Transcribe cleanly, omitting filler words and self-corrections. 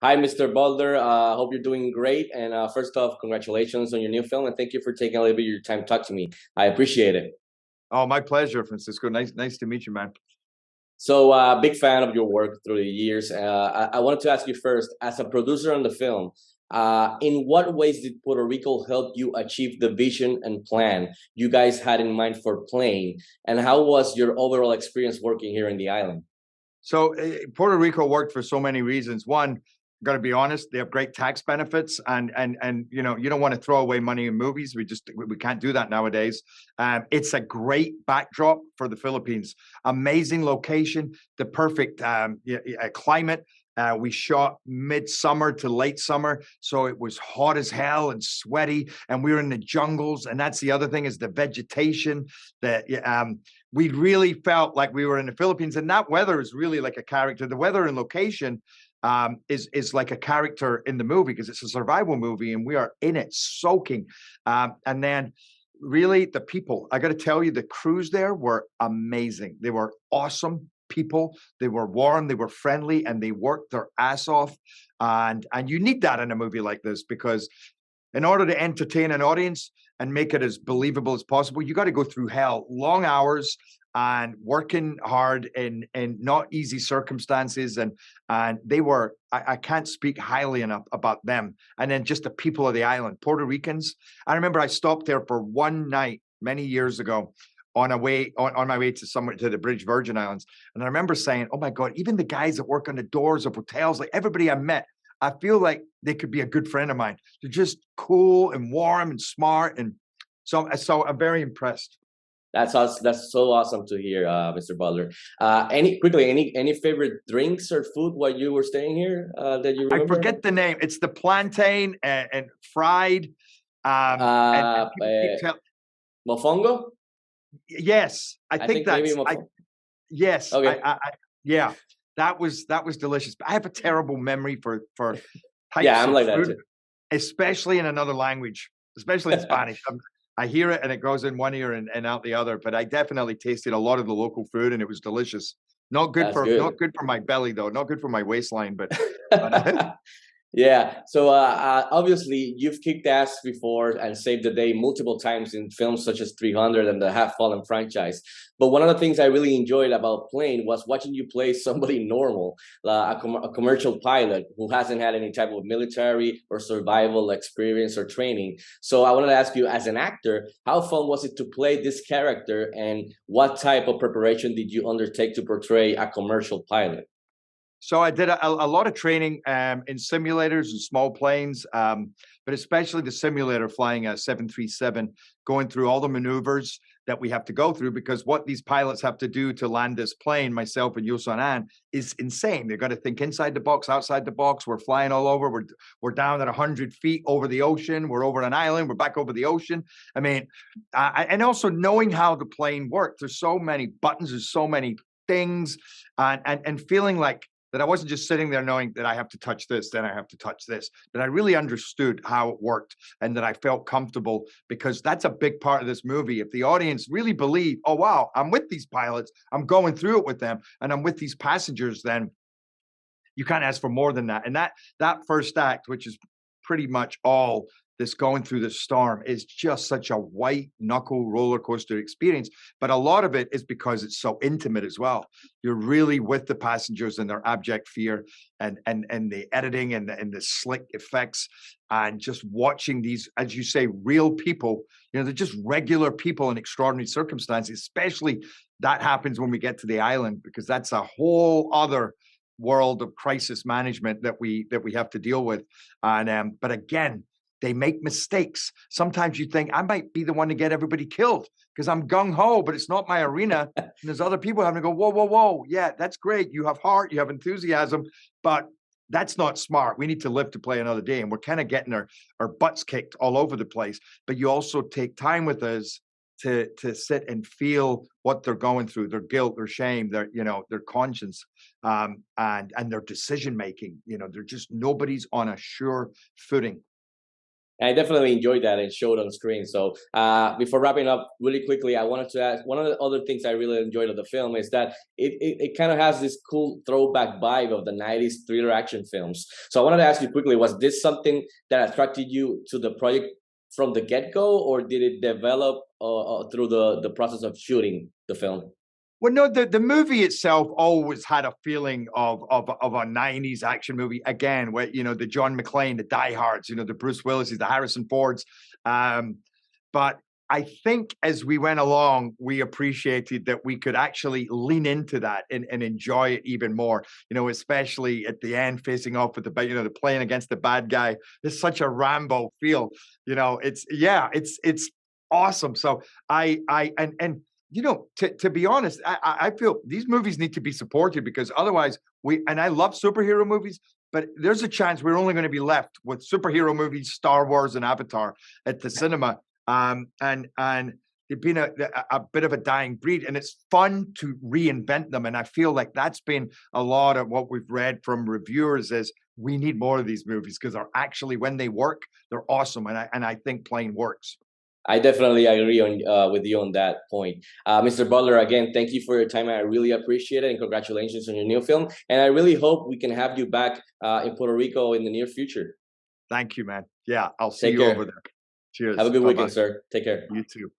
Hi, Mr. Butler. Hope you're doing great. And first off, congratulations on your new film, and thank you for taking a little bit of your time to talk to me. I appreciate it. Oh, my pleasure, Francisco. Nice to meet you, man. So, big fan of your work through the years. I wanted to ask you first, as a producer on the film, in what ways did Puerto Rico help you achieve the vision and plan you guys had in mind for playing? And how was your overall experience working here in the island? So Puerto Rico worked for so many reasons. One, got to be honest, they have great tax benefits, and you don't want to throw away money in movies. We can't do that nowadays. It's a great backdrop for the Philippines. Amazing location, the perfect climate. We shot midsummer to late summer, so it was hot as hell and sweaty, and we were in the jungles. And that's the other thing is the vegetation. That we really felt like we were in the Philippines, and that weather is really like a character. The weather and location is like a character in the movie because it's a survival movie, and we are in it soaking. And then really the people, I got to tell you, the crews there were amazing. They were awesome people. They were warm, they were friendly, and they worked their ass off. And you need that in a movie like this because in order to entertain an audience and make it as believable as possible, you got to go through hell, long hours and working hard in not easy circumstances. And they were, I can't speak highly enough about them. And then just the people of the island, Puerto Ricans. I remember I stopped there for one night many years ago on my way to somewhere to the British Virgin Islands. And I remember saying, oh my God, even the guys that work on the doors of hotels, like everybody I met, I feel like they could be a good friend of mine. They're just cool and warm and smart. And so I'm very impressed. That's so awesome to hear, Mr. Butler. Any favorite drinks or food while you were staying here that you I remember? forget the name. It's the plantain and fried. And Uh, people keep uh, telling, Mofongo? yes, I I think think maybe that's I. mofongo. Yes, Okay. yeah, that was delicious. I have a terrible memory for Yeah, types I'm of like that food, too. especially in another language, especially in Spanish. I hear it and it goes in one ear and out the other. But I definitely tasted a lot of the local food and it was delicious. That's Not good. good for my belly though. Not good for my waistline. But Yeah. So obviously you've kicked ass before and saved the day multiple times in films such as 300 and the Have Fallen franchise. But one of the things I really enjoyed about playing was watching you play somebody normal, a commercial pilot who hasn't had any type of military or survival experience or training. So I wanted to ask you, as an actor, how fun was it to play this character, and what type of preparation did you undertake to portray a commercial pilot? So I did a lot of training in simulators and small planes, but especially the simulator flying a 737, going through all the maneuvers that we have to go through because what these pilots have to do to land this plane, myself and Yusan An, is insane. They've got to think inside the box, outside the box. We're flying all over. We're down at 100 feet over the ocean. We're over an island. We're back over the ocean. I mean, and also knowing how the plane works. There's so many buttons. There's so many things, and feeling like that I wasn't just sitting there knowing that I have to touch this, then I have to touch this, that I really understood how it worked and that I felt comfortable because that's a big part of this movie. If the audience really believe, oh, wow, I'm with these pilots, I'm going through it with them, and I'm with these passengers, then you can't ask for more than that. And that first act, which is pretty much all this going through the storm, is just such a white knuckle roller coaster experience. But a lot of it is because it's so intimate as well. You're really with the passengers and their abject fear, and the editing and the slick effects, and just watching these, as you say, real people. You know, they're just regular people in extraordinary circumstances. Especially that happens when we get to the island because that's a whole other world of crisis management that we have to deal with. And but again, they make mistakes. Sometimes you think I might be the one to get everybody killed because I'm gung ho, but it's not my arena. And there's other people having to go, whoa, whoa, whoa. Yeah, that's great. You have heart, you have enthusiasm, but that's not smart. We need to live to play another day. And we're kind of getting our butts kicked all over the place. But you also take time with us to sit and feel what they're going through, their guilt, their shame, their conscience, and their decision making. You know, they're just nobody's on a sure footing. I definitely enjoyed that and showed on screen. So before wrapping up really quickly, I wanted to ask, one of the other things I really enjoyed of the film is that it kind of has this cool throwback vibe of the 90s thriller action films. So I wanted to ask you quickly, was this something that attracted you to the project from the get-go, or did it develop through the process of shooting the film? Well, no, the movie itself always had a feeling of a 90s action movie again, where the John McClane, the diehards, the Bruce Willises, the Harrison Fords. But I think as we went along, we appreciated that we could actually lean into that and enjoy it even more, especially at the end, facing off with the playing against the bad guy. It's such a Rambo feel. It's awesome. So to be honest, I feel these movies need to be supported, because otherwise and I love superhero movies, but there's a chance we're only going to be left with superhero movies, Star Wars and Avatar at the cinema. And they've been a bit of a dying breed, and it's fun to reinvent them. And I feel like that's been a lot of what we've read from reviewers is we need more of these movies, because they're actually, when they work, they're awesome. And I think Plane works. I definitely agree with you on that point. Mr. Butler, again, thank you for your time. I really appreciate it, and congratulations on your new film. And I really hope we can have you back in Puerto Rico in the near future. Thank you, man. Yeah, I'll see Take you care. over there. Cheers. Have a good Bye-bye. weekend, sir. Take care. You too.